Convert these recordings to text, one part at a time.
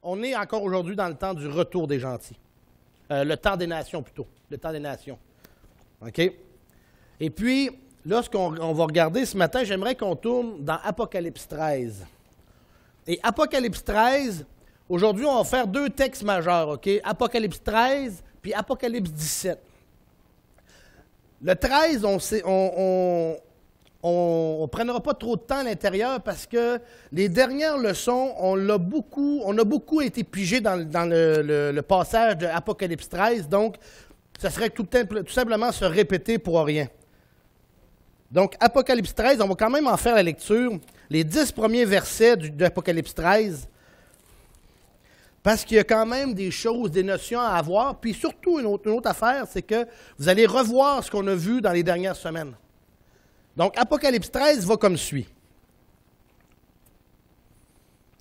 On est encore aujourd'hui dans le temps du retour des gentils. Le temps des nations, plutôt. Le temps des nations. OK? Et puis, là, ce qu'on va regarder ce matin, j'aimerais qu'on tourne dans Apocalypse 13. Et Apocalypse 13, aujourd'hui, on va faire deux textes majeurs, OK? Apocalypse 13 puis Apocalypse 17. Le 13, on ne prendra pas trop de temps à l'intérieur parce que les dernières leçons, on a beaucoup été pigés dans le passage de Apocalypse 13, donc ça serait tout simplement se répéter pour rien. Donc, Apocalypse 13, on va quand même en faire la lecture, les 10 premiers versets d'Apocalypse 13, parce qu'il y a quand même des choses, des notions à avoir, puis surtout une autre affaire, c'est que vous allez revoir ce qu'on a vu dans les dernières semaines. Donc, Apocalypse 13 va comme suit.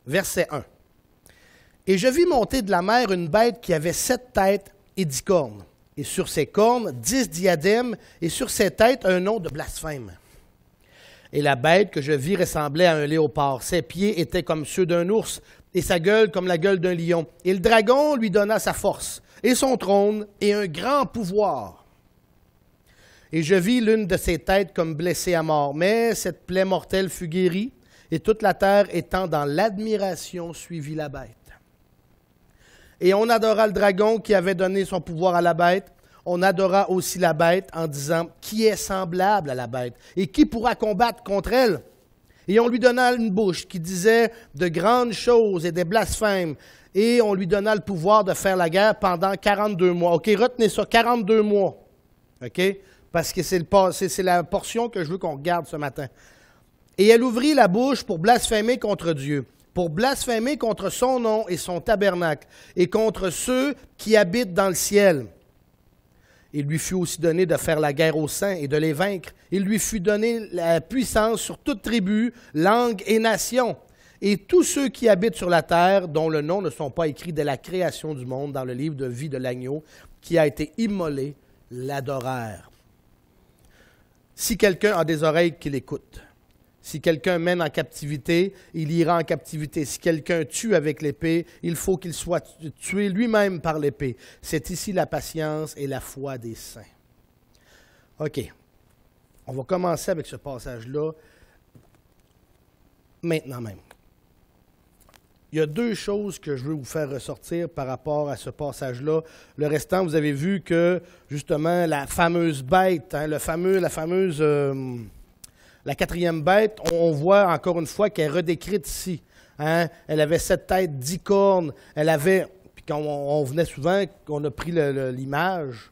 Verset 1. « Et je vis monter de la mer une bête qui avait 7 têtes et 10 cornes, et sur ses cornes 10 diadèmes, et sur ses têtes un nom de blasphème. Et la bête que je vis ressemblait à un léopard. Ses pieds étaient comme ceux d'un ours, et sa gueule comme la gueule d'un lion. Et le dragon lui donna sa force, et son trône, et un grand pouvoir. Et je vis l'une de ses têtes comme blessée à mort. Mais cette plaie mortelle fut guérie, et toute la terre étant dans l'admiration suivit la bête. Et on adora le dragon qui avait donné son pouvoir à la bête. On adora aussi la bête en disant, qui est semblable à la bête et qui pourra combattre contre elle? Et on lui donna une bouche qui disait de grandes choses et des blasphèmes. Et on lui donna le pouvoir de faire la guerre pendant 42 mois. OK, retenez ça, 42 mois. OK? Parce que c'est la portion que je veux qu'on regarde ce matin. Et elle ouvrit la bouche pour blasphémer contre Dieu, pour blasphémer contre son nom et son tabernacle, et contre ceux qui habitent dans le ciel. Il lui fut aussi donné de faire la guerre aux saints et de les vaincre. Il lui fut donné la puissance sur toute tribu, langue et nation. Et tous ceux qui habitent sur la terre, dont le nom ne sont pas écrits dès la création du monde dans le livre de vie de l'agneau, qui a été immolé, l'adorèrent. Si quelqu'un a des oreilles, qu'il écoute. Si quelqu'un mène en captivité, il ira en captivité. Si quelqu'un tue avec l'épée, il faut qu'il soit tué lui-même par l'épée. C'est ici la patience et la foi des saints. OK. On va commencer avec ce passage-là maintenant même. Il y a deux choses que je veux vous faire ressortir par rapport à ce passage-là. Le restant, vous avez vu que, justement, la fameuse bête, la quatrième bête, on voit encore une fois qu'elle est redécrite ici. Hein? Elle avait 7 têtes, 10 cornes. Elle avait, puis quand on venait souvent, qu'on a pris l'image,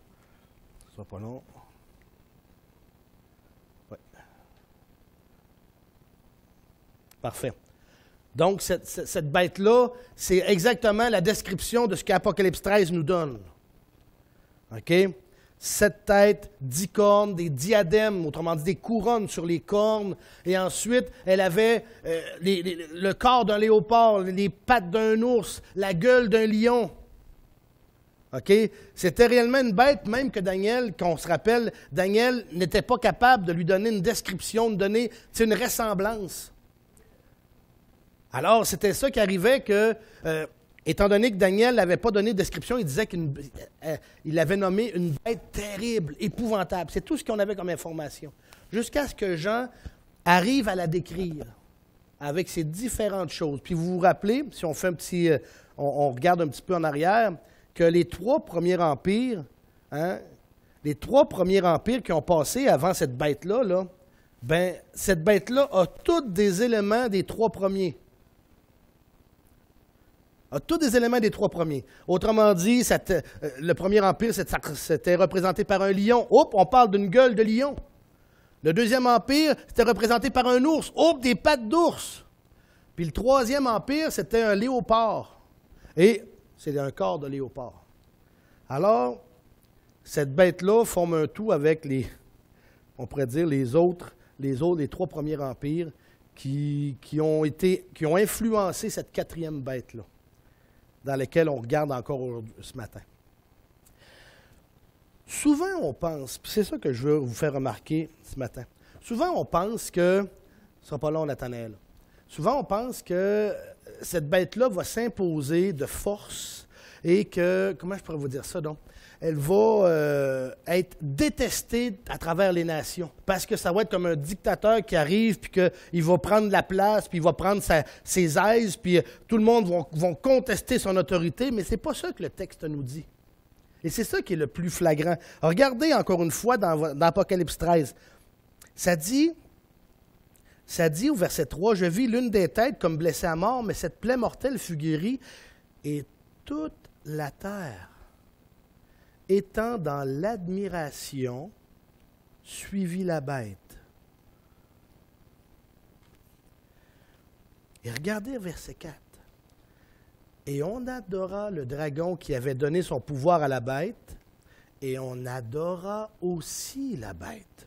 ça va pas long. Ouais. Parfait. Donc, cette bête-là, c'est exactement la description de ce qu'Apocalypse 13 nous donne. OK? 7 têtes, 10 cornes, des diadèmes, autrement dit des couronnes sur les cornes. Et ensuite, elle avait le corps d'un léopard, les pattes d'un ours, la gueule d'un lion. OK? C'était réellement une bête, même que Daniel, qu'on se rappelle, Daniel n'était pas capable de lui donner une description, de donner une ressemblance. Alors, c'était ça qui arrivait que, étant donné que Daniel n'avait pas donné de description, il disait qu'il avait nommé une bête terrible, épouvantable. C'est tout ce qu'on avait comme information. Jusqu'à ce que Jean arrive à la décrire avec ces différentes choses. Puis vous vous rappelez, si on fait un petit, on regarde un petit peu en arrière, que les 3 premiers empires, les 3 premiers empires qui ont passé avant cette bête-là, « cette bête-là a tous des éléments des 3 premiers. A tous des éléments des trois premiers. Autrement dit, le premier empire, c'était représenté par un lion. Oups, on parle d'une gueule de lion. Le deuxième empire, c'était représenté par un ours. Oups, des pattes d'ours. Puis le troisième empire, c'était un léopard. Et c'est un corps de léopard. Alors, cette bête-là forme un tout avec on pourrait dire, les trois premiers empires qui ont influencé cette quatrième bête-là, dans laquelle on regarde encore ce matin. Souvent, on pense, puis c'est ça que je veux vous faire remarquer ce matin, souvent on pense que, ce ne sera pas long, Nathanaël, souvent on pense que cette bête-là va s'imposer de force et que, comment je pourrais vous dire ça donc, elle va être détestée à travers les nations, parce que ça va être comme un dictateur qui arrive, puis qu'il va prendre la place, puis il va prendre ses aises, puis tout le monde va contester son autorité, mais ce n'est pas ça que le texte nous dit. Et c'est ça qui est le plus flagrant. Regardez encore une fois dans Apocalypse 13. Ça dit au verset 3, « Je vis l'une des têtes comme blessée à mort, mais cette plaie mortelle fut guérie, et toute la terre, étant dans l'admiration, suivit la bête. » Et regardez verset 4. « Et on adora le dragon qui avait donné son pouvoir à la bête, et on adora aussi la bête. »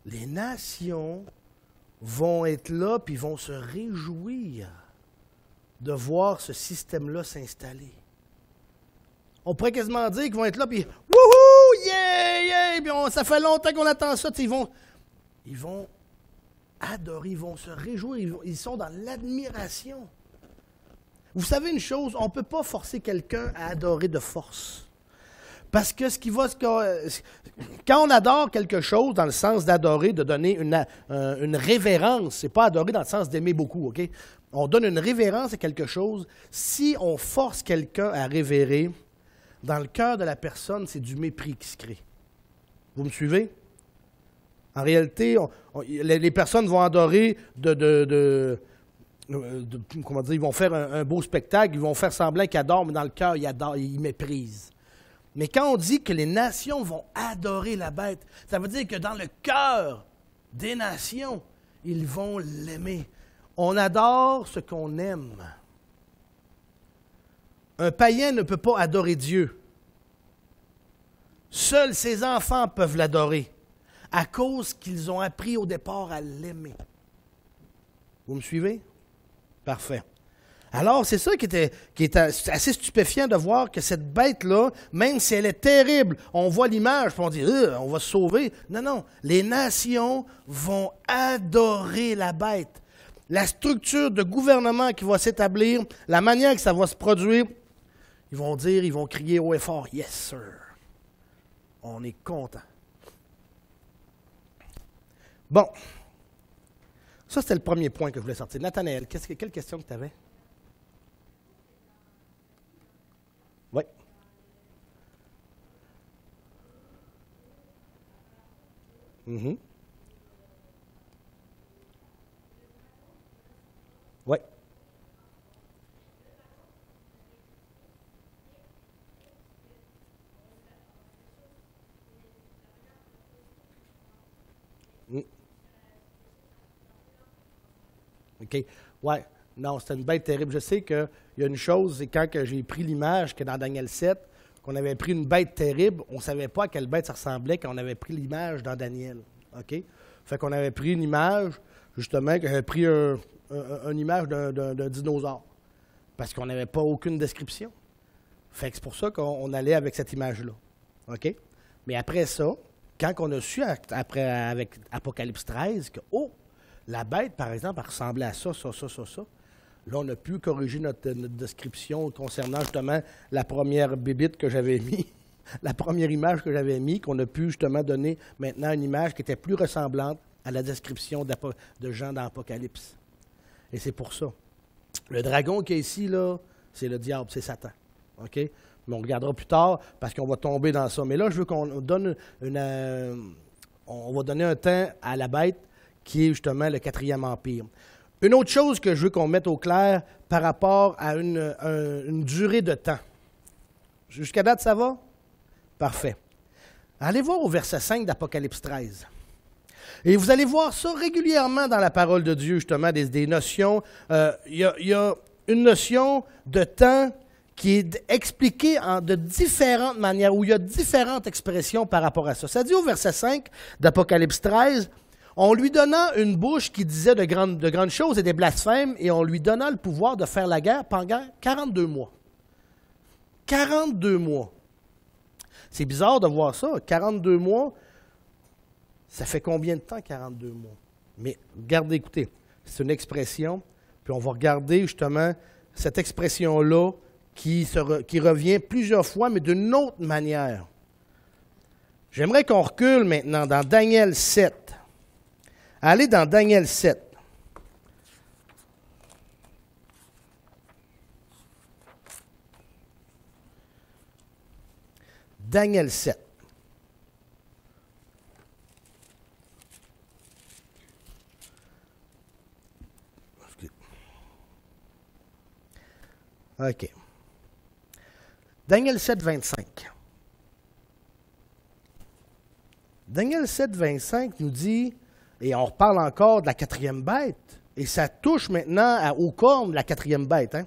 Les nations vont être là, puis vont se réjouir de voir ce système-là s'installer. On pourrait quasiment dire qu'ils vont être là, puis « Wouhou! Yeah! Yeah! » Puis ça fait longtemps qu'on attend ça. Ils vont adorer, ils vont se réjouir, ils sont dans l'admiration. Vous savez une chose, on ne peut pas forcer quelqu'un à adorer de force. Parce que quand on adore quelque chose, dans le sens d'adorer, de donner une révérence, ce n'est pas adorer dans le sens d'aimer beaucoup, OK? On donne une révérence à quelque chose. Si on force quelqu'un à révérer, dans le cœur de la personne, c'est du mépris qui se crée. Vous me suivez? En réalité, les personnes vont adorer comment dire, ils vont faire un beau spectacle, ils vont faire semblant qu'ils adorent, mais dans le cœur, ils méprisent. Mais quand on dit que les nations vont adorer la bête, ça veut dire que dans le cœur des nations, ils vont l'aimer. On adore ce qu'on aime. Un païen ne peut pas adorer Dieu. Seuls ses enfants peuvent l'adorer, à cause qu'ils ont appris au départ à l'aimer. Vous me suivez? Parfait. Alors, c'est ça qui est assez stupéfiant de voir que cette bête-là, même si elle est terrible, on voit l'image, puis on dit, on va se sauver. Non, non, les nations vont adorer la bête. La structure de gouvernement qui va s'établir, la manière que ça va se produire, ils vont crier haut et fort, « Yes, sir! » On est content. Bon. Ça, c'était le premier point que je voulais sortir. Nathanaël, quelle question que tu avais? Oui. Mm-hmm. Oui. Mm. OK. Oui. Non, c'était une bête terrible. Je sais qu'il y a une chose, c'est quand j'ai pris l'image, que dans Daniel 7, qu'on avait pris une bête terrible, on ne savait pas à quelle bête ça ressemblait quand on avait pris l'image dans Daniel. OK? Fait qu'on avait pris une image, justement, que j'avais pris une image d'un dinosaure. Parce qu'on n'avait pas aucune description. Fait que c'est pour ça qu'on allait avec cette image-là. OK? Mais après ça, quand on a su, avec Apocalypse 13, que, la bête, par exemple, elle ressemblait à ça. Là, on a pu corriger notre description concernant justement la première bébite que j'avais mis, la première image que j'avais mis, qu'on a pu justement donner maintenant une image qui était plus ressemblante à la description de Jean dans l'Apocalypse. Et c'est pour ça. Le dragon qui est ici, là, c'est le diable, c'est Satan. OK? Mais on regardera plus tard parce qu'on va tomber dans ça. Mais là, je veux qu'on donne on va donner un temps à la bête qui est justement le 4e empire. Une autre chose que je veux qu'on mette au clair par rapport à une durée de temps. Jusqu'à date, ça va? Parfait. Allez voir au verset 5 d'Apocalypse 13. Et vous allez voir ça régulièrement dans la parole de Dieu, justement, des notions. Il y a une notion de temps qui est expliquée de différentes manières, où il y a différentes expressions par rapport à ça. Ça dit au verset 5 d'Apocalypse 13, « On lui donna une bouche qui disait de grandes choses et des blasphèmes, et on lui donna le pouvoir de faire la guerre pendant 42 mois. » 42 mois. C'est bizarre de voir ça. 42 mois, ça fait combien de temps 42 mois? Mais regardez, écoutez, c'est une expression, puis on va regarder justement cette expression-là qui revient plusieurs fois, mais d'une autre manière. J'aimerais qu'on recule maintenant dans Daniel 7. Allez dans Daniel 7. Daniel 7. OK. Daniel 7, 25. Daniel 7, 25 nous dit, et on reparle encore de la quatrième bête, et ça touche maintenant aux cornes de la quatrième bête, hein?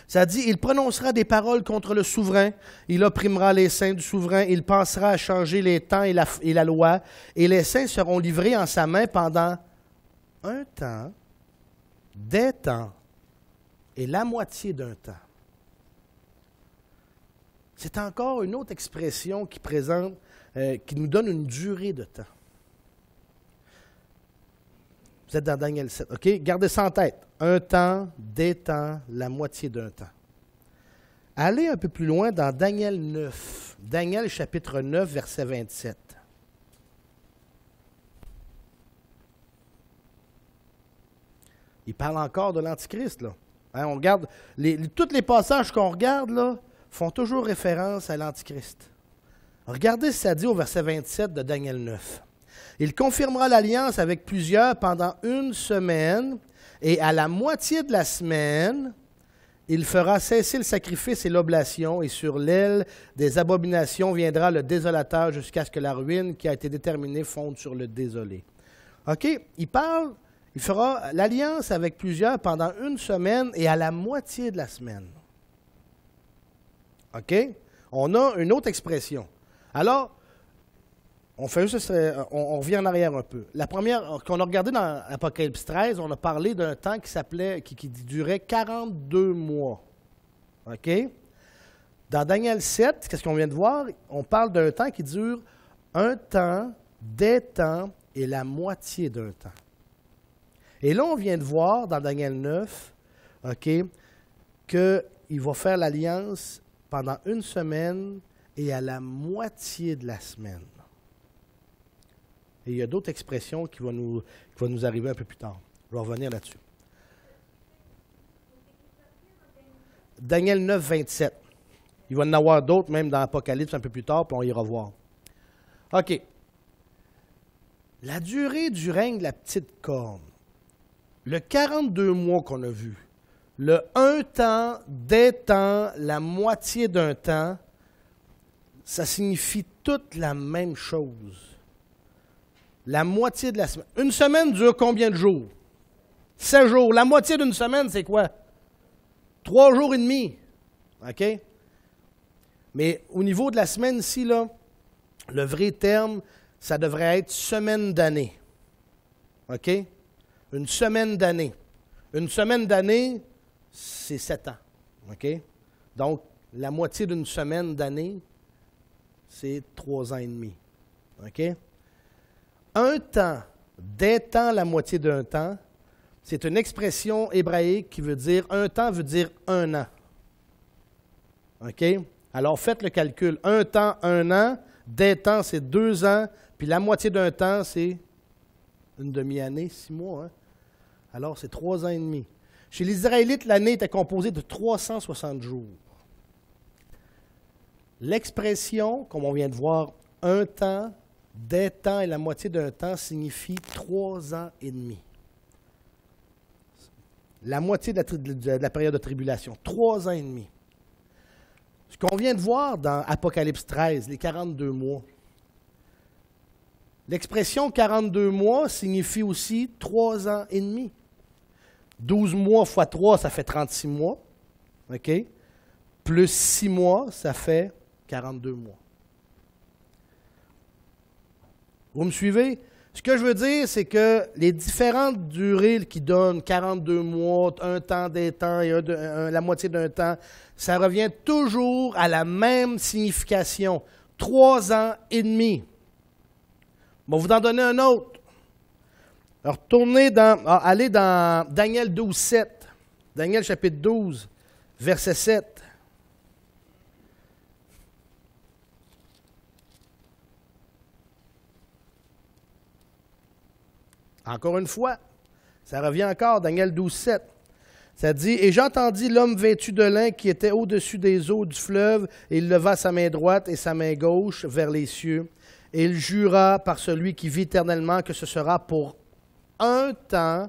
Ça dit, il prononcera des paroles contre le souverain, il opprimera les saints du souverain, il pensera à changer les temps et la loi, et les saints seront livrés en sa main pendant un temps, des temps, et la moitié d'un temps. C'est encore une autre expression qui présente, qui nous donne une durée de temps. Vous êtes dans Daniel 7, OK? Gardez ça en tête. Un temps, des temps, la moitié d'un temps. Allez un peu plus loin dans Daniel 9. Daniel chapitre 9, verset 27. Il parle encore de l'Antichrist, là. Hein, on regarde, tous les passages qu'on regarde, là, font toujours référence à l'Antichrist. Regardez ce que ça dit au verset 27 de Daniel 9. Il confirmera l'alliance avec plusieurs pendant une semaine, et à la moitié de la semaine, il fera cesser le sacrifice et l'oblation, et sur l'aile des abominations viendra le désolateur jusqu'à ce que la ruine qui a été déterminée fonde sur le désolé. OK? Il fera l'alliance avec plusieurs pendant une semaine et à la moitié de la semaine. OK? On a une autre expression. Alors, on revient en arrière un peu. La première qu'on a regardée dans Apocalypse 13, on a parlé d'un temps qui durait 42 mois. OK? Dans Daniel 7, qu'est-ce qu'on vient de voir? On parle d'un temps qui dure un temps, des temps et la moitié d'un temps. Et là, on vient de voir dans Daniel 9, OK, qu'il va faire l'alliance pendant une semaine et à la moitié de la semaine. Et il y a d'autres expressions qui vont nous arriver un peu plus tard. Je vais revenir là-dessus. Daniel 9, 27. Il va y en avoir d'autres, même dans l'Apocalypse un peu plus tard, puis on ira voir. OK. La durée du règne de la petite corne. Le 42 mois qu'on a vu, le un temps, des temps, la moitié d'un temps, ça signifie toute la même chose. La moitié de la semaine. Une semaine dure combien de jours? 7 jours. La moitié d'une semaine, c'est quoi? 3 jours et demi. OK? Mais au niveau de la semaine ici, là, le vrai terme, ça devrait être semaine d'année. OK? Une semaine d'année. Une semaine d'année, c'est 7 ans. OK? Donc, la moitié d'une semaine d'année, c'est 3 ans et demi. OK? Un temps, des temps, la moitié d'un temps, c'est une expression hébraïque qui veut dire, un temps veut dire un an. OK? Alors, faites le calcul. Un temps, un an. Des temps, c'est 2 ans. Puis la moitié d'un temps, c'est une demi-année, 6 mois. Hein? Alors, c'est 3 ans et demi. Chez les Israélites, l'année était composée de 360 jours. L'expression, comme on vient de voir, un temps, des temps et la moitié d'un temps signifie 3 ans et demi. la moitié de la période de tribulation. 3 ans et demi. Ce qu'on vient de voir dans Apocalypse 13, les 42 mois. L'expression 42 mois signifie aussi 3 ans et demi. 12 mois fois 3, ça fait 36 mois. OK? Plus 6 mois, ça fait 42 mois. Vous me suivez? Ce que je veux dire, c'est que les différentes durées qui donnent 42 mois, un temps des temps et la moitié d'un temps, ça revient toujours à la même signification. 3 ans et demi. Je vais vous en donner un autre. Alors, allez dans Daniel 12, 7. Daniel chapitre 12, verset 7. Encore une fois, ça revient encore, Daniel 12, 7. Ça dit, « Et j'entendis l'homme vêtu de lin qui était au-dessus des eaux du fleuve, et il leva sa main droite et sa main gauche vers les cieux, et il jura par celui qui vit éternellement que ce sera pour un temps,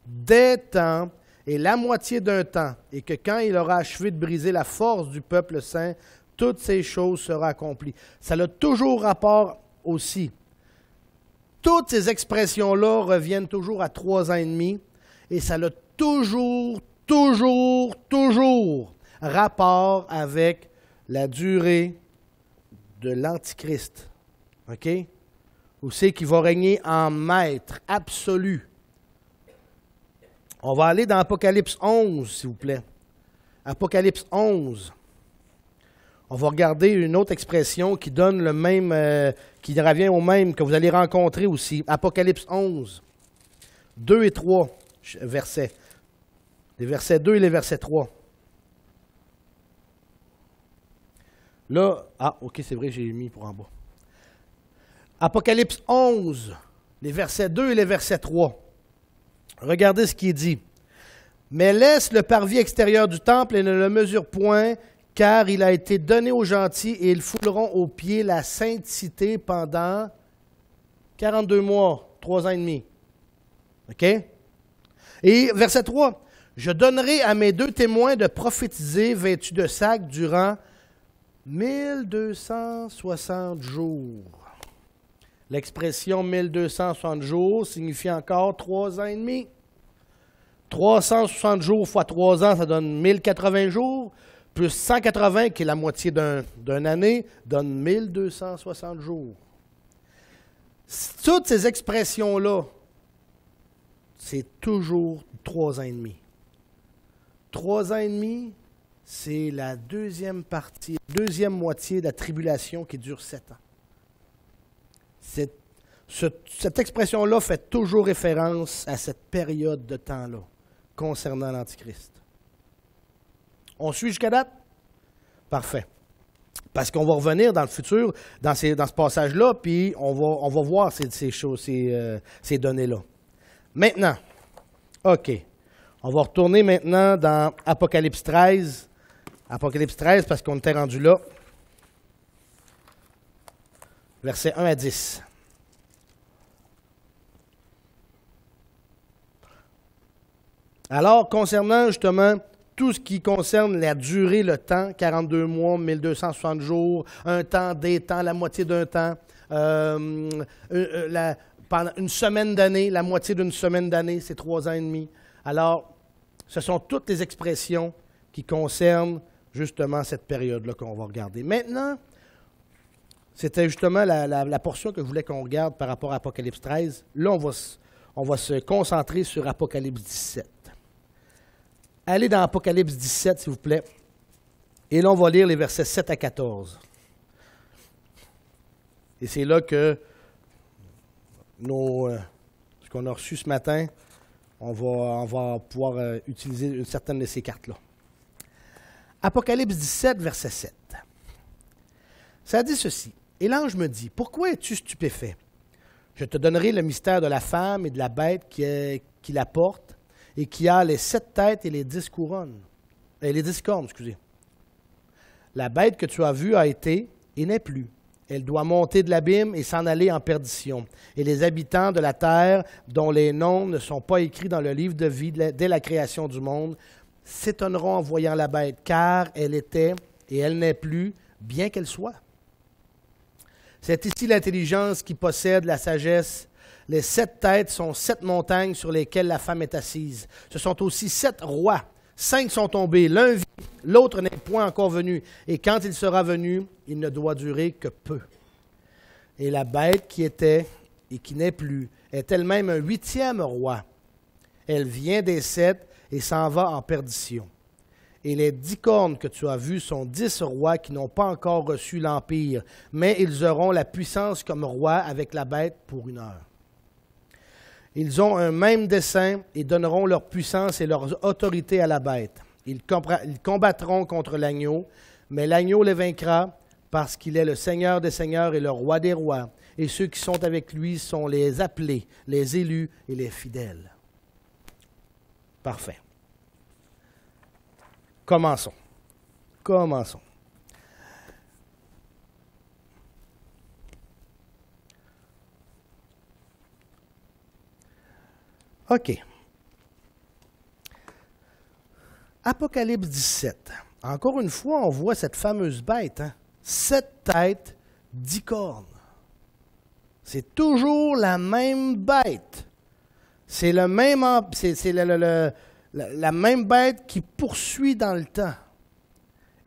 des temps, et la moitié d'un temps, et que quand il aura achevé de briser la force du peuple saint, toutes ces choses seront accomplies. » Ça a toujours rapport aussi. Toutes ces expressions-là reviennent toujours à 3 ans et demi, et ça a toujours rapport avec la durée de l'Antichrist. OK? Où c'est qu'il va régner en maître absolu. On va aller dans Apocalypse 11, s'il vous plaît. Apocalypse 11. On va regarder une autre expression qui donne le même, qui revient au même, que vous allez rencontrer aussi. Apocalypse 11, 2 et 3 versets. Les versets 2 et les versets 3. Là, OK, c'est vrai, j'ai mis pour en bas. Apocalypse 11, les versets 2 et les versets 3. Regardez ce qui est dit. « Mais laisse le parvis extérieur du temple et ne le mesure point, car il a été donné aux gentils et ils fouleront aux pieds la sainte cité pendant 42 mois, 3 ans et demi. » OK? Et verset 3. « Je donnerai à mes 2 témoins de prophétiser vêtus de sac durant 1260 jours. » L'expression 1260 jours signifie encore 3 ans et demi. 360 jours fois 3 ans, ça donne 1080 jours. Plus 180, qui est la moitié d'une année, donne 1260 jours. Toutes ces expressions-là, c'est toujours 3 ans et demi. 3 ans et demi, c'est la deuxième moitié de la tribulation qui dure 7 ans. Cette expression-là fait toujours référence à cette période de temps-là, concernant l'Antichrist. On suit jusqu'à date? Parfait. Parce qu'on va revenir dans le futur, dans ce passage-là, puis on va voir ces choses, ces données-là. Maintenant, OK. On va retourner maintenant dans Apocalypse 13. Apocalypse 13, parce qu'on était rendu là. Versets 1 à 10. Alors, concernant justement tout ce qui concerne la durée, le temps, 42 mois, 1260 jours, un temps, des temps, la moitié d'un temps, pendant une semaine d'année, la moitié d'une semaine d'année, c'est 3 ans et demi. Alors, ce sont toutes les expressions qui concernent justement cette période-là qu'on va regarder. Maintenant, c'était justement la portion que je voulais qu'on regarde par rapport à Apocalypse 13. Là, on va se concentrer sur Apocalypse 17. Allez dans Apocalypse 17, s'il vous plaît. Et là, on va lire les versets 7 à 14. Et c'est là que ce qu'on a reçu ce matin, on va pouvoir utiliser certaines de ces cartes-là. Apocalypse 17, verset 7. Ça dit ceci. « Et l'ange me dit, pourquoi es-tu stupéfait? Je te donnerai le mystère de la femme et de la bête qui la porte, et qui a les 7 têtes et les 10 couronnes. Les 10 cornes, excusez. La bête que tu as vue a été et n'est plus, Elle doit monter de l'abîme et s'en aller en perdition. Et les habitants de la terre, dont les noms ne sont pas écrits dans le livre de vie dès la création du monde, s'étonneront en voyant la bête, car elle était et elle n'est plus, bien qu'elle soit. C'est ici l'intelligence qui possède la sagesse. Les 7 têtes sont 7 montagnes sur lesquelles la femme est assise. Ce sont aussi 7 rois. 5 sont tombés, l'un vit, l'autre n'est point encore venu. Et quand il sera venu, il ne doit durer que peu. Et la bête qui était et qui n'est plus est elle-même un 8e roi. Elle vient des 7 et s'en va en perdition. Et les 10 cornes que tu as vues sont 10 rois qui n'ont pas encore reçu l'empire, mais ils auront la puissance comme rois avec la bête pour 1 heure. Ils ont un même dessein et donneront leur puissance et leur autorité à la bête. Ils combattront contre l'agneau, mais l'agneau les vaincra parce qu'il est le Seigneur des seigneurs et le roi des rois. Et ceux qui sont avec lui sont les appelés, les élus et les fidèles. Parfait. Commençons. OK. Apocalypse 17. Encore une fois, on voit cette fameuse bête. 7 têtes, 10 cornes. C'est toujours la même bête. C'est la même bête qui poursuit dans le temps.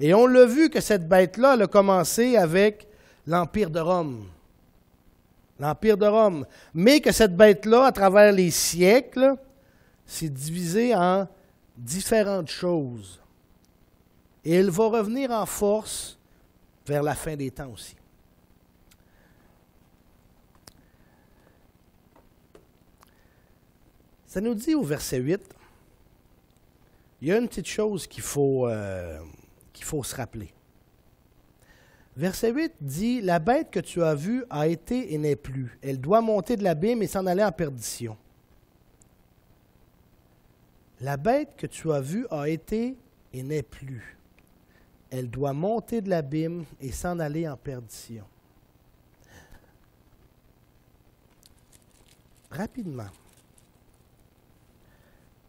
Et on l'a vu que cette bête-là, elle a commencé avec l'Empire de Rome. L'Empire de Rome. Mais que cette bête-là, à travers les siècles, s'est divisée en différentes choses. Et elle va revenir en force vers la fin des temps aussi. Ça nous dit au verset 8, il y a une petite chose qu'il faut se rappeler. Verset 8 dit, « La bête que tu as vue a été et n'est plus. Elle doit monter de l'abîme et s'en aller en perdition. » La bête que tu as vue a été et n'est plus. Elle doit monter de l'abîme et s'en aller en perdition. Rapidement.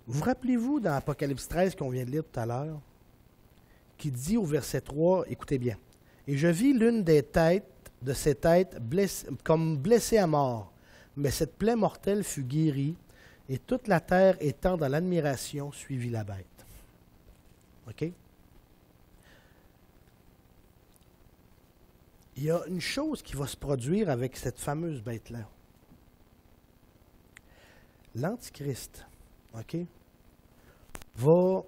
Vous rappelez-vous dans Apocalypse 13 qu'on vient de lire tout à l'heure, qui dit au verset 3, écoutez bien, « Et je vis l'une des têtes de ces têtes comme blessée à mort, mais cette plaie mortelle fut guérie, et toute la terre étant dans l'admiration suivit la bête. » OK? Il y a une chose qui va se produire avec cette fameuse bête-là. L'Antichrist, OK, va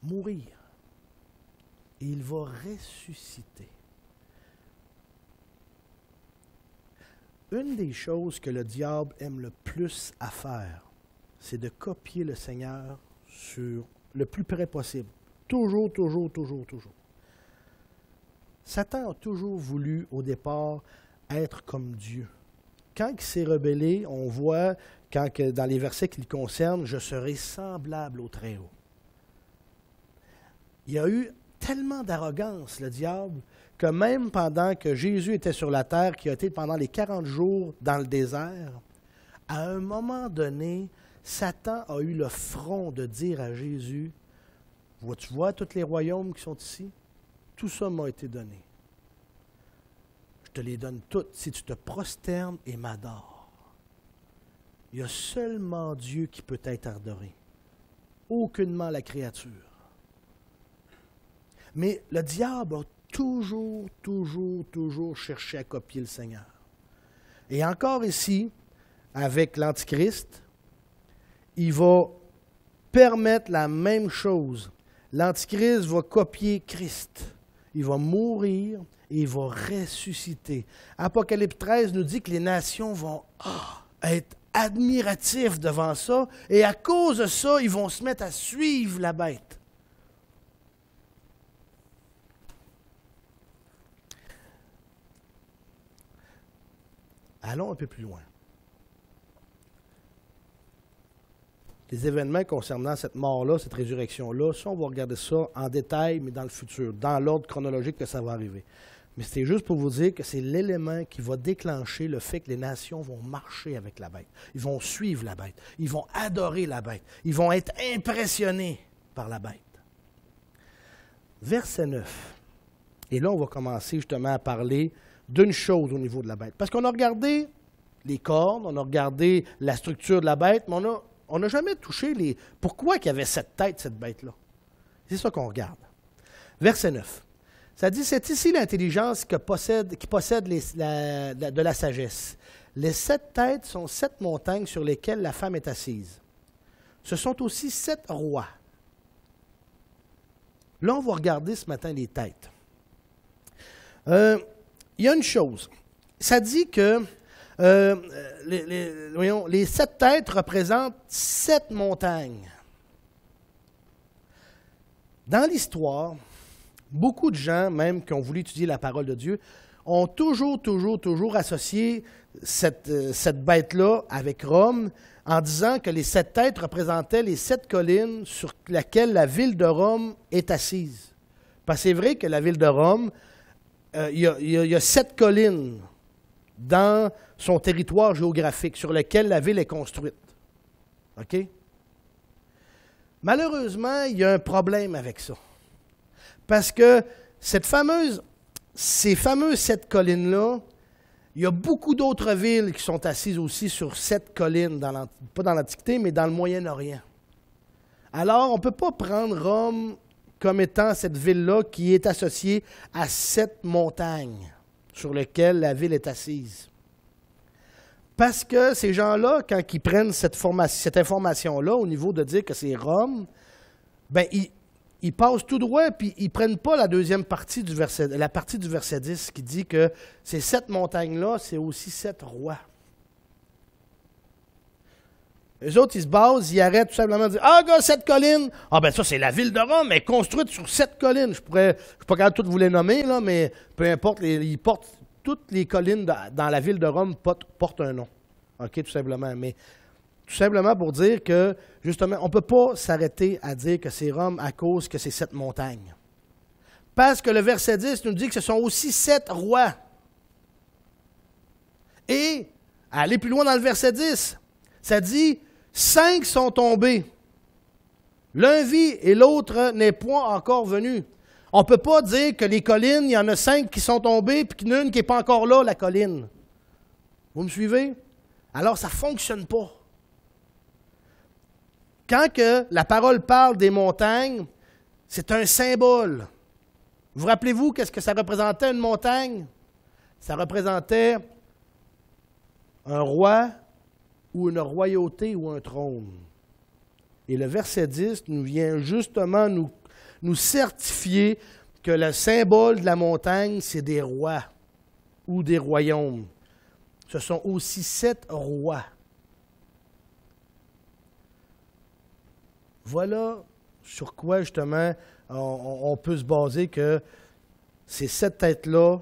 mourir. Et il va ressusciter. Une des choses que le diable aime le plus à faire, c'est de copier le Seigneur sur le plus près possible. Toujours. Satan a toujours voulu, au départ, être comme Dieu. Quand il s'est rebellé, on voit, dans les versets qui le concernent, « Je serai semblable au Très-Haut ». Il y a eu tellement d'arrogance, le diable, que même pendant que Jésus était sur la terre, qui a été pendant les 40 jours dans le désert, à un moment donné, Satan a eu le front de dire à Jésus, « Tu vois tous les royaumes qui sont ici? Tout ça m'a été donné. Je te les donne toutes si tu te prosternes et m'adores. » Il y a seulement Dieu qui peut être adoré. Aucunement la créature. Mais le diable a toujours cherché à copier le Seigneur. Et encore ici, avec l'Antichrist, il va permettre la même chose. L'Antichrist va copier Christ. Il va mourir et il va ressusciter. Apocalypse 13 nous dit que les nations vont être admiratifs devant ça, et à cause de ça, ils vont se mettre à suivre la bête. Allons un peu plus loin. Les événements concernant cette mort-là, cette résurrection-là, ça, on va regarder ça en détail, mais dans le futur, dans l'ordre chronologique que ça va arriver. Mais c'était juste pour vous dire que c'est l'élément qui va déclencher le fait que les nations vont marcher avec la bête. Ils vont suivre la bête. Ils vont adorer la bête. Ils vont être impressionnés par la bête. Verset 9. Et là, on va commencer justement à parler d'une chose au niveau de la bête. Parce qu'on a regardé les cornes, on a regardé la structure de la bête, mais on n'a jamais touché les... Pourquoi il y avait 7 têtes, cette bête-là? C'est ça qu'on regarde. Verset 9. Ça dit, c'est ici l'intelligence qui possède de la sagesse. Les 7 têtes sont 7 montagnes sur lesquelles la femme est assise. Ce sont aussi 7 rois. Là, on va regarder ce matin les têtes. Il y a une chose. Ça dit que les 7 têtes représentent 7 montagnes. Dans l'histoire, beaucoup de gens, même qui ont voulu étudier la parole de Dieu, ont toujours associé cette bête-là avec Rome en disant que les 7 têtes représentaient les 7 collines sur lesquelles la ville de Rome est assise. Parce que c'est vrai que la ville de Rome, il y a 7 collines dans son territoire géographique sur lequel la ville est construite. OK? Malheureusement, il y a un problème avec ça. Parce que ces fameuses 7 collines-là, il y a beaucoup d'autres villes qui sont assises aussi sur 7 collines, pas dans l'Antiquité, mais dans le Moyen-Orient. Alors, on ne peut pas prendre Rome comme étant cette ville-là qui est associée à 7 montagnes sur lesquelles la ville est assise. Parce que ces gens-là, quand ils prennent cette information-là au niveau de dire que c'est Rome, bien, ils passent tout droit, puis ils ne prennent pas la deuxième partie la partie du verset 10 qui dit que ces 7 montagnes-là, c'est aussi 7 rois. Les autres, ils se basent, ils arrêtent tout simplement de dire « Ah, gars, 7 collines! Ah, ben ça, c'est la ville de Rome, mais construite sur 7 collines. » Je ne suis pas capable de toutes vous les nommer, là, mais peu importe, toutes les collines dans la ville de Rome portent un nom. OK, tout simplement. Mais tout simplement pour dire que, justement, on ne peut pas s'arrêter à dire que c'est Rome à cause que c'est 7 montagnes. Parce que le verset 10 nous dit que ce sont aussi 7 rois. Et, à aller plus loin dans le verset 10, ça dit 5 sont tombés. L'un vit et l'autre n'est point encore venu. On ne peut pas dire que les collines, il y en a 5 qui sont tombées, puis qu'il y en a une qui n'est pas encore là, la colline. Vous me suivez? Alors, ça ne fonctionne pas. Quand que la parole parle des montagnes, c'est un symbole. Vous rappelez-vous qu'est-ce que ça représentait, une montagne? Ça représentait un roi ou une royauté ou un trône. Et le verset 10 nous vient justement nous certifier que le symbole de la montagne, c'est des rois ou des royaumes. Ce sont aussi 7 rois. Voilà sur quoi, justement, on peut se baser que ces 7 têtes-là,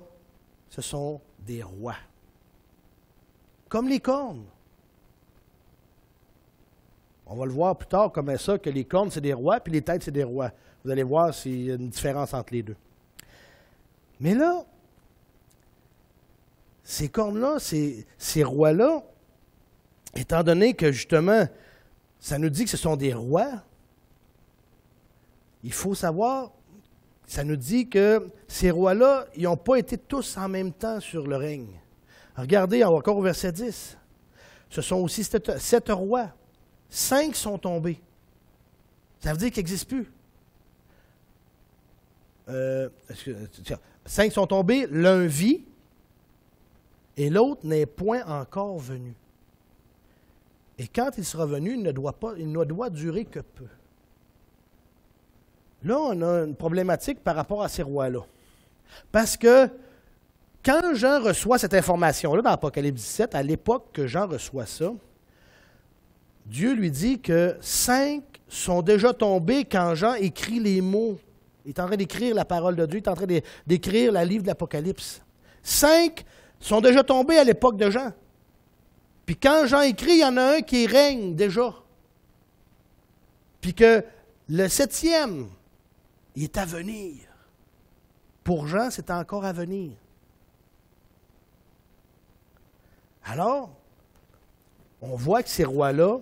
ce sont des rois. Comme les cornes. On va le voir plus tard comme ça, que les cornes, c'est des rois, puis les têtes, c'est des rois. Vous allez voir s'il y a une différence entre les deux. Mais là, ces cornes-là, ces rois-là, étant donné que, justement, ça nous dit que ce sont des rois, il faut savoir, ça nous dit que ces rois-là, ils n'ont pas été tous en même temps sur le règne. Regardez encore au verset 10. Ce sont aussi 7 rois. 5 sont tombés. Ça veut dire qu'ils n'existent plus. 5 sont tombés, l'un vit, et l'autre n'est point encore venu. Et quand il sera venu, il ne doit durer que peu. Là, on a une problématique par rapport à ces rois-là. Parce que quand Jean reçoit cette information-là dans Apocalypse 17, à l'époque que Jean reçoit ça, Dieu lui dit que 5 sont déjà tombés quand Jean écrit les mots. Il est en train d'écrire la parole de Dieu, il est en train d'écrire le livre de l'Apocalypse. 5 sont déjà tombés à l'époque de Jean. Puis quand Jean écrit, il y en a un qui règne déjà. Puis que le 7e, il est à venir. Pour Jean, c'est encore à venir. Alors, on voit que ces rois-là,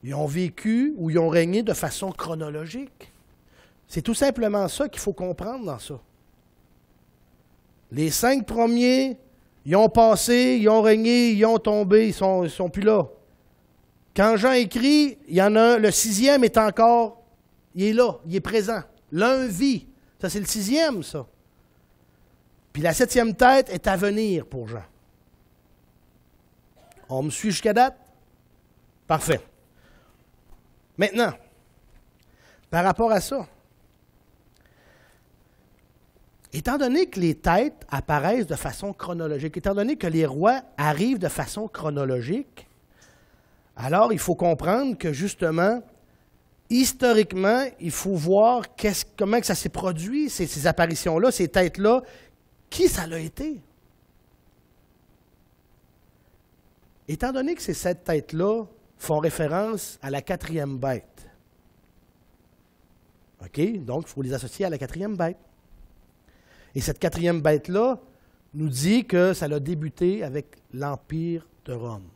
ils ont vécu ou ils ont régné de façon chronologique. C'est tout simplement ça qu'il faut comprendre dans ça. Les 5 premiers, ils ont passé, ils ont régné, ils ont tombé, ils sont plus là. Quand Jean écrit, il y en a un, le 6e est encore, il est là, il est présent. L'un vit. Ça, c'est le 6e, ça. Puis la 7e tête est à venir pour Jean. On me suit jusqu'à date? Parfait. Maintenant, par rapport à ça, étant donné que les têtes apparaissent de façon chronologique, étant donné que les rois arrivent de façon chronologique, alors il faut comprendre que justement, historiquement, il faut voir comment que ça s'est produit, ces apparitions-là, ces têtes-là, qui ça l'a été. Étant donné que ces 7 têtes-là font référence à la 4e bête, OK? Donc, il faut les associer à la 4e bête. Et cette 4e bête-là nous dit que ça a débuté avec l'Empire de Rome.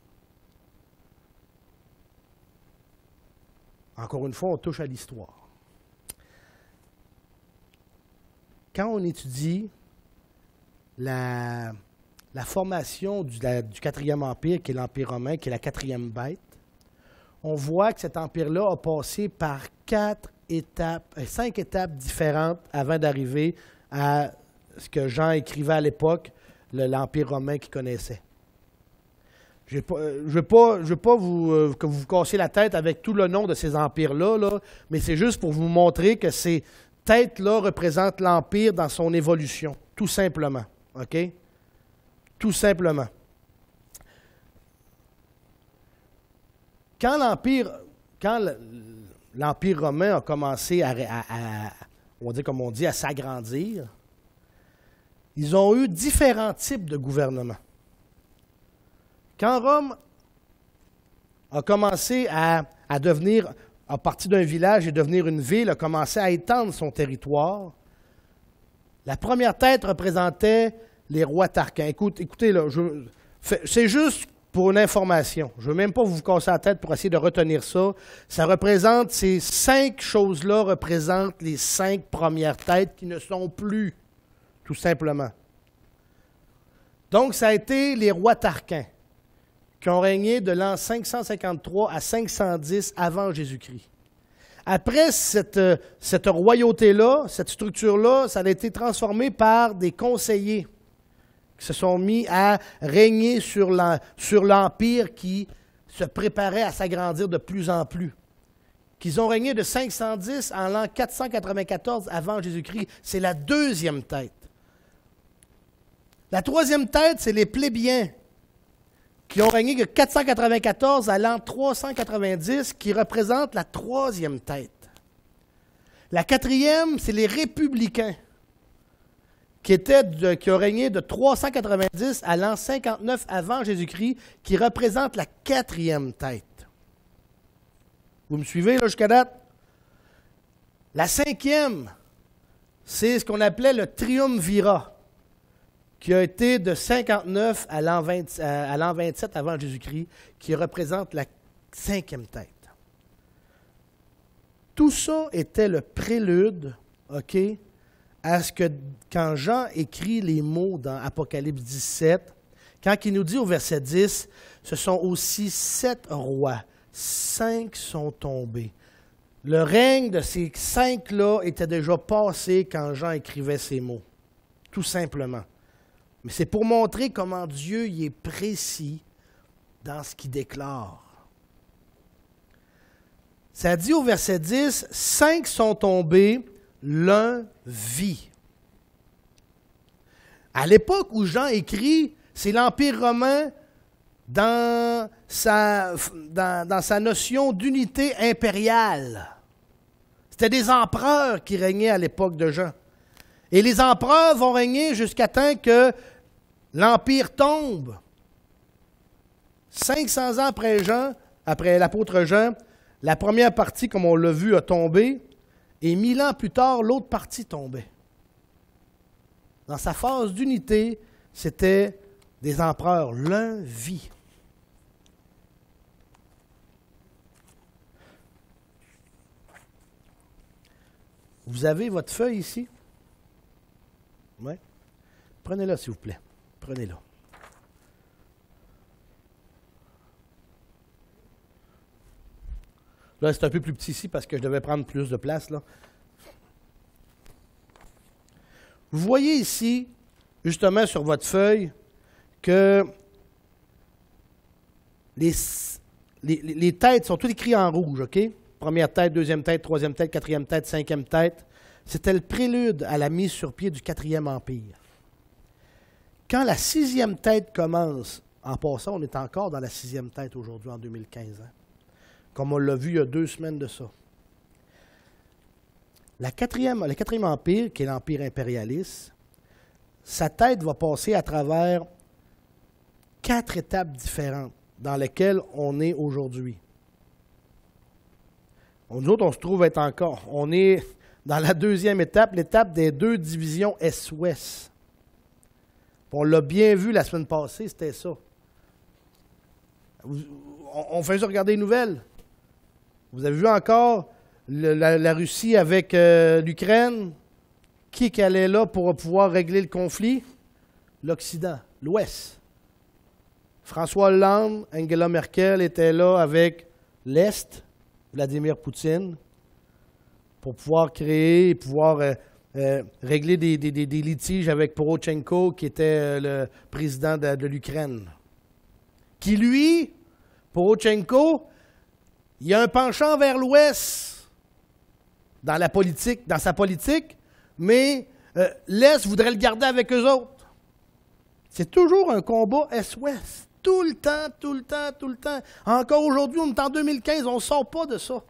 Encore une fois, on touche à l'histoire. Quand on étudie la formation du 4e empire, qui est l'Empire romain, qui est la 4e bête, on voit que cet empire-là a passé par 5 étapes différentes avant d'arriver à ce que Jean écrivait à l'époque, l'Empire romain qu'il connaissait. Je ne veux pas que vous vous cassiez la tête avec tout le nom de ces empires-là, là, mais c'est juste pour vous montrer que ces têtes-là représentent l'Empire dans son évolution, tout simplement. OK? Tout simplement. Quand l'Empire romain a commencé on va dire comme on dit, à s'agrandir, ils ont eu différents types de gouvernements. Quand Rome a commencé à devenir, à partir d'un village et devenir une ville, a commencé à étendre son territoire, la première tête représentait les rois tarquins. Écoutez, là, c'est juste pour une information. Je ne veux même pas vous casser la tête pour essayer de retenir ça. Ça représente, ces 5 choses-là représentent les 5 premières têtes qui ne sont plus, tout simplement. Donc, ça a été les rois tarquins qui ont régné de l'an 553 à 510 avant Jésus-Christ. Après cette royauté-là, cette structure-là, ça a été transformé par des conseillers qui se sont mis à régner sur l'Empire qui se préparait à s'agrandir de plus en plus. Qu'ils ont régné de 510 en l'an 494 avant Jésus-Christ. C'est la 2e tête. La 3e tête, c'est les plébéiens, qui ont régné de 494 à l'an 390, qui représente la 3e tête. La 4e, c'est les républicains, qui ont régné de 390 à l'an 59 avant Jésus-Christ, qui représente la 4e tête. Vous me suivez là jusqu'à date? La 5e, c'est ce qu'on appelait le triumvirat, qui a été de 59 à l'an 27 avant Jésus-Christ, qui représente la 5e tête. Tout ça était le prélude, OK, à ce que, quand Jean écrit les mots dans Apocalypse 17, quand il nous dit au verset 10, ce sont aussi 7 rois, 5 sont tombés. Le règne de ces 5-là était déjà passé quand Jean écrivait ces mots, tout simplement. Mais c'est pour montrer comment Dieu y est précis dans ce qu'il déclare. Ça dit au verset 10, 5 sont tombés, l'un vit. À l'époque où Jean écrit, c'est l'Empire romain dans sa notion d'unité impériale. C'était des empereurs qui régnaient à l'époque de Jean. Et les empereurs vont régner jusqu'à temps que l'Empire tombe. 500 ans après l'apôtre Jean, la première partie, comme on l'a vu, a tombé, et 1000 ans plus tard, l'autre partie tombait. Dans sa phase d'unité, c'était des empereurs. L'un vit. Vous avez votre feuille ici? Oui. Prenez-la, s'il vous plaît. Prenez-la. Là, c'est un peu plus petit ici parce que je devais prendre plus de place, là. Vous voyez ici, justement sur votre feuille, que les têtes sont toutes écrites en rouge, OK? Première tête, deuxième tête, troisième tête, quatrième tête, cinquième tête. C'était le prélude à la mise sur pied du 4e Empire. Quand la 6e tête commence, en passant, on est encore dans la 6e tête aujourd'hui, en 2015, hein? Comme on l'a vu il y a 2 semaines de ça. Le 4e Empire, qui est l'Empire impérialiste, sa tête va passer à travers 4 étapes différentes dans lesquelles on est aujourd'hui. Nous autres, on se trouve être encore. On est dans la 2e étape, l'étape des 2 divisions Est-Ouest. On l'a bien vu la semaine passée, c'était ça. On faisait regarder les nouvelles. Vous avez vu encore la Russie avec l'Ukraine? Qui allait là pour pouvoir régler le conflit? L'Occident, l'Ouest. François Hollande, Angela Merkel étaient là avec l'Est, Vladimir Poutine, pour pouvoir créer et pouvoir régler des litiges avec Poroshenko, qui était le président de l'Ukraine. Qui, lui, Poroshenko, il a un penchant vers l'Ouest dans sa politique, mais l'Est voudrait le garder avec eux autres. C'est toujours un combat Est-Ouest. Tout le temps, tout le temps, tout le temps. Encore aujourd'hui, on est en 2015, on ne sort pas de ça.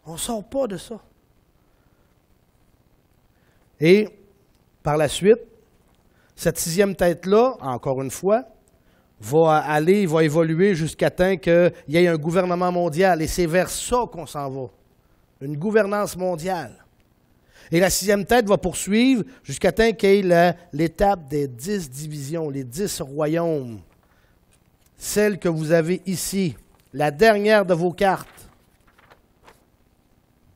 On ne sort pas de ça. Et, par la suite, cette 6e tête-là, encore une fois, va évoluer jusqu'à temps qu'il y ait un gouvernement mondial. Et c'est vers ça qu'on s'en va. Une gouvernance mondiale. Et la 6e tête va poursuivre jusqu'à temps qu'il y ait l'étape des 10 divisions, les 10 royaumes. Celle que vous avez ici, la dernière de vos cartes.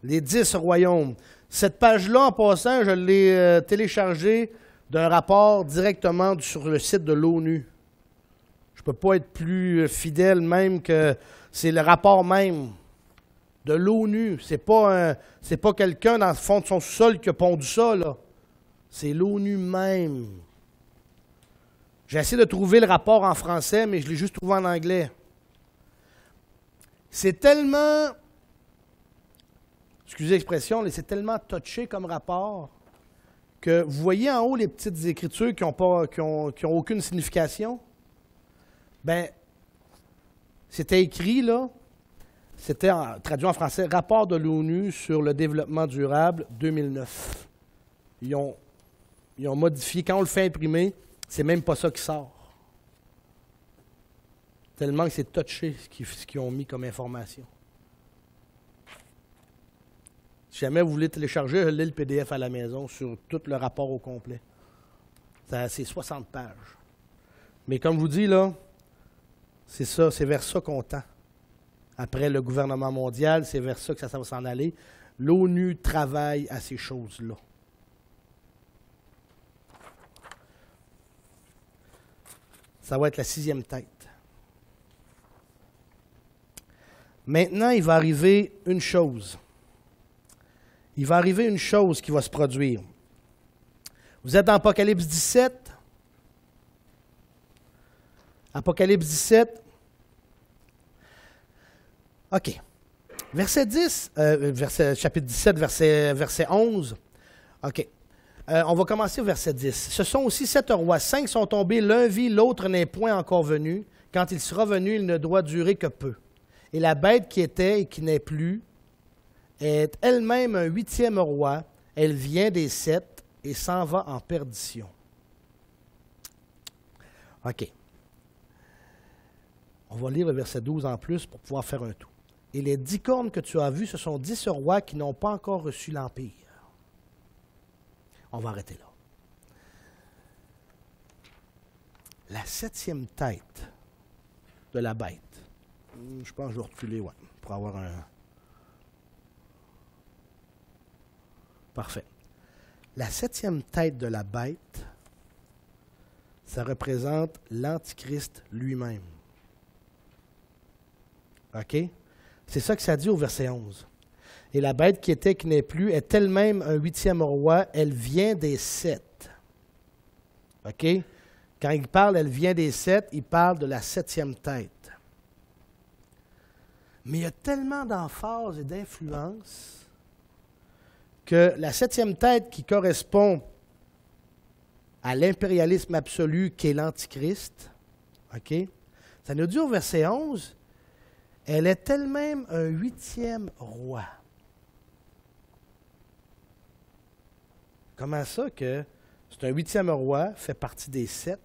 Les 10 royaumes. Cette page-là, en passant, je l'ai téléchargée d'un rapport directement sur le site de l'ONU. Je ne peux pas être plus fidèle même que c'est le rapport même de l'ONU. C'est pas quelqu'un dans le fond de son sous-sol qui a pondu ça, là. C'est l'ONU même. J'ai essayé de trouver le rapport en français, mais je l'ai juste trouvé en anglais. C'est tellement, excusez l'expression, mais c'est tellement touché comme rapport que vous voyez en haut les petites écritures qui n'ont aucune signification. Bien, c'était écrit, là, c'était traduit en français, rapport de l'ONU sur le développement durable 2009. Ils ont modifié, quand on le fait imprimer, c'est même pas ça qui sort. Tellement que c'est touché ce qu'ils ont mis comme information. Si jamais vous voulez télécharger, je lis le PDF à la maison sur tout le rapport au complet. C'est 60 pages. Mais comme je vous dis, là, c'est ça, c'est vers ça qu'on tend. Après le gouvernement mondial, c'est vers ça que ça va s'en aller. L'ONU travaille à ces choses-là. Ça va être la 6e tête. Maintenant, il va arriver une chose. Il va arriver une chose qui va se produire. Vous êtes dans Apocalypse 17. Apocalypse 17. OK. Verset 10, chapitre 17, verset 11. OK. On va commencer au verset 10. Ce sont aussi 7 rois. 5 sont tombés, l'un vit, l'autre n'est point encore venu. Quand il sera venu, il ne doit durer que peu. Et la bête qui était et qui n'est plus est elle-même un 8e roi. Elle vient des 7 et s'en va en perdition. OK. On va lire le verset 12 en plus pour pouvoir faire un tout. Et les 10 cornes que tu as vues, ce sont 10 rois qui n'ont pas encore reçu l'Empire. On va arrêter là. la 7e tête de la bête. Je pense que je vais reculer, ouais, pour avoir un... Parfait. La 7e tête de la bête, ça représente l'Antichrist lui-même. OK? C'est ça que ça dit au verset 11. Et la bête qui était, qui n'est plus, est elle-même un 8e roi, elle vient des 7. OK? Quand il parle, elle vient des 7, il parle de la 7e tête. Mais il y a tellement d'emphase et d'influence que la 7e tête qui correspond à l'impérialisme absolu qui est l'Antichrist, OK? Ça nous dit au verset 11, elle est elle-même un 8e roi. Comment ça que c'est un 8e roi, fait partie des 7?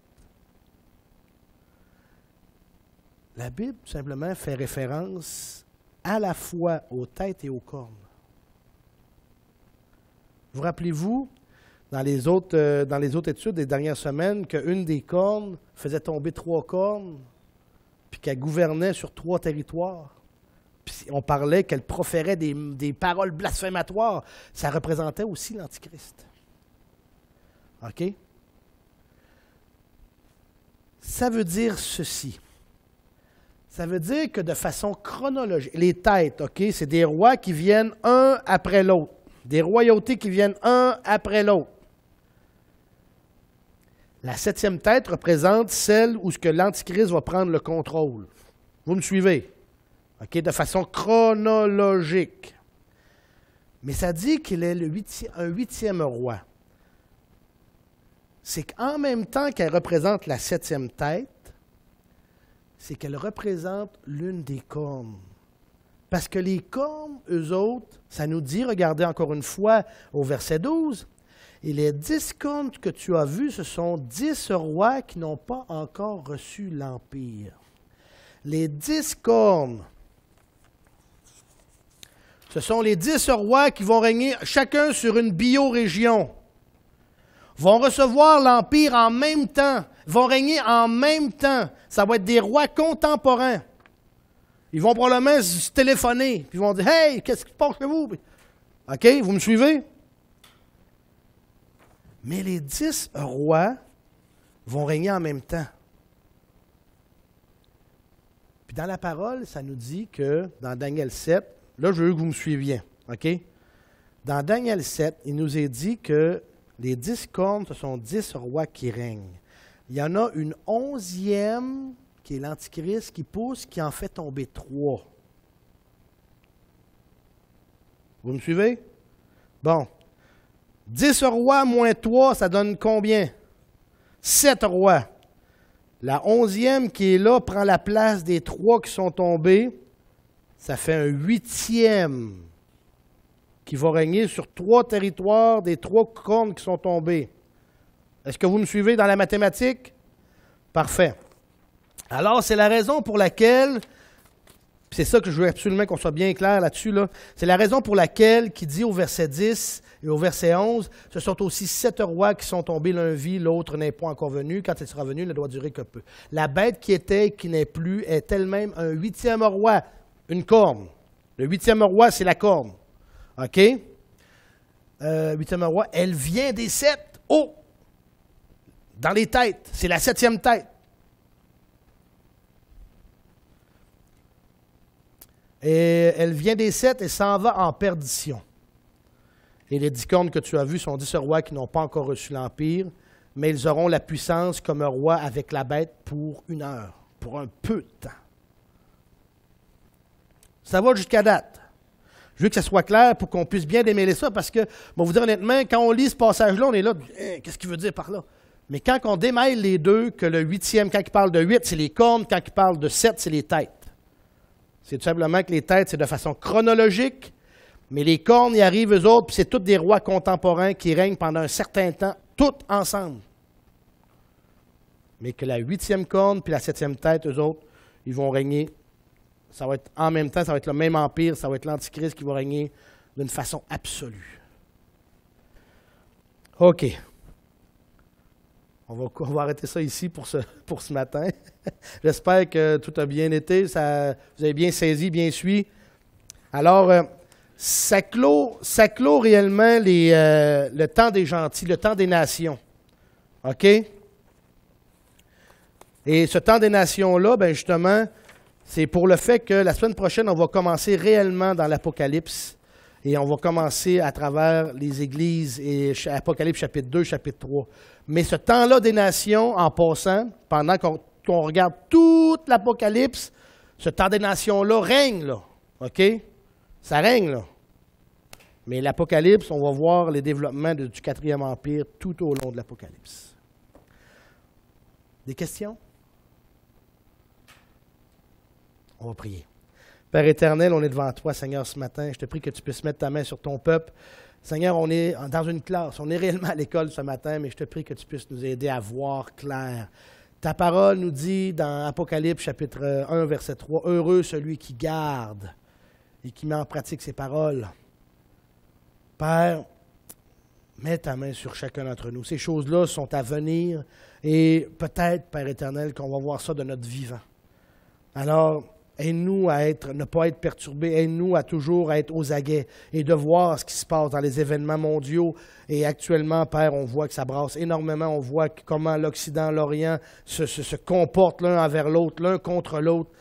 La Bible, tout simplement, fait référence à la fois aux têtes et aux cornes. Vous rappelez-vous, dans les autres études des dernières semaines, qu'une des cornes faisait tomber 3 cornes, puis qu'elle gouvernait sur 3 territoires. Puis on parlait qu'elle proférait des paroles blasphématoires. Ça représentait aussi l'Antichrist. OK? Ça veut dire ceci. Ça veut dire que de façon chronologique, les têtes, OK, c'est des rois qui viennent un après l'autre. Des royautés qui viennent un après l'autre. La 7e tête représente celle où l'Antichrist va prendre le contrôle. Vous me suivez? OK, de façon chronologique. Mais ça dit qu'il est un 8e roi. C'est qu'en même temps qu'elle représente la 7e tête, c'est qu'elle représente l'une des cornes. Parce que les cornes, eux autres, ça nous dit, regardez encore une fois au verset 12, et les 10 cornes que tu as vues, ce sont 10 rois qui n'ont pas encore reçu l'Empire. Les 10 cornes, ce sont les 10 rois qui vont régner chacun sur une biorégion, vont recevoir l'Empire en même temps, vont régner en même temps. Ça va être des rois contemporains. Ils vont probablement se téléphoner, puis ils vont dire « Hey, qu'est-ce qui se passe chez vous? » OK, vous me suivez? Mais les 10 rois vont régner en même temps. Puis dans la parole, ça nous dit que dans Daniel 7, là je veux que vous me suiviez, OK? Dans Daniel 7, il nous est dit que les 10 cornes, ce sont 10 rois qui règnent. Il y en a une 11e qui est l'Antichrist, qui pousse, qui en fait tomber 3. Vous me suivez? Bon. 10 rois moins 3, ça donne combien? 7 rois. La 11e qui est là prend la place des 3 qui sont tombés. Ça fait un 8e qui va régner sur 3 territoires des 3 cornes qui sont tombées. Est-ce que vous me suivez dans la mathématique? Parfait. Alors, c'est la raison pour laquelle, c'est ça que je veux absolument qu'on soit bien clair là-dessus, là, c'est la raison pour laquelle, qui dit au verset 10 et au verset 11, ce sont aussi 7 rois qui sont tombés, l'un vit, l'autre n'est pas encore venu. Quand il sera venu, il ne doit durer que peu. La bête qui était et qui n'est plus est elle-même un 8e roi, une corne. Le 8e roi, c'est la corne. OK? 8e roi, elle vient des 7. Oh! Dans les têtes, c'est la 7e tête. Et elle vient des 7 et s'en va en perdition. Et les 10 cornes que tu as vues sont 10 rois qui n'ont pas encore reçu l'Empire, mais ils auront la puissance comme un roi avec la bête pour 1 heure, pour un peu de temps. Ça va jusqu'à date. Je veux que ça soit clair pour qu'on puisse bien démêler ça, parce que, bon, vous dire honnêtement, quand on lit ce passage-là, on est là, qu'est-ce qu'il veut dire par là? Mais quand on démêle les deux, que le 8e, quand il parle de 8, c'est les cornes, quand il parle de 7, c'est les têtes. C'est tout simplement que les têtes, c'est de façon chronologique, mais les cornes y arrivent eux autres, puis c'est tous des rois contemporains qui règnent pendant un certain temps, tous ensemble. Mais que la 8e corne puis la 7e tête, eux autres, ils vont régner. Ça va être en même temps, ça va être le même empire, ça va être l'Antichrist qui va régner d'une façon absolue. OK. On va arrêter ça ici pour ce matin. J'espère que tout a bien été, vous avez bien saisi, bien suivi. Alors, ça clôt réellement le temps des gentils, le temps des nations. OK? Et ce temps des nations-là, bien justement, c'est pour le fait que la semaine prochaine, on va commencer réellement dans l'Apocalypse. Et on va commencer à travers les églises, et Apocalypse chapitre 2, chapitre 3. Mais ce temps-là des nations, en passant, pendant qu'on regarde toute l'Apocalypse, ce temps des nations-là règne, là. OK? Ça règne, là. Mais l'Apocalypse, on va voir les développements du 4e Empire tout au long de l'Apocalypse. Des questions? On va prier. Père éternel, on est devant toi, Seigneur, ce matin. Je te prie que tu puisses mettre ta main sur ton peuple. Seigneur, on est dans une classe, on est réellement à l'école ce matin, mais je te prie que tu puisses nous aider à voir clair. Ta parole nous dit dans Apocalypse chapitre 1, verset 3, « Heureux celui qui garde et qui met en pratique ses paroles. » Père, mets ta main sur chacun d'entre nous. Ces choses-là sont à venir et peut-être, Père éternel, qu'on va voir ça de notre vivant. Alors, aide-nous à ne pas être perturbés, aide-nous à toujours être aux aguets et de voir ce qui se passe dans les événements mondiaux. Et actuellement, Père, on voit que ça brasse énormément, on voit comment l'Occident, l'Orient se comportent l'un envers l'autre, l'un contre l'autre.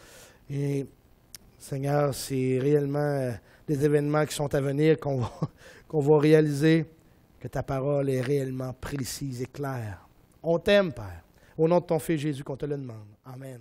Et Seigneur, c'est réellement des événements qui sont à venir qu'on va réaliser que ta parole est réellement précise et claire. On t'aime, Père. Au nom de ton Fils Jésus qu'on te le demande. Amen.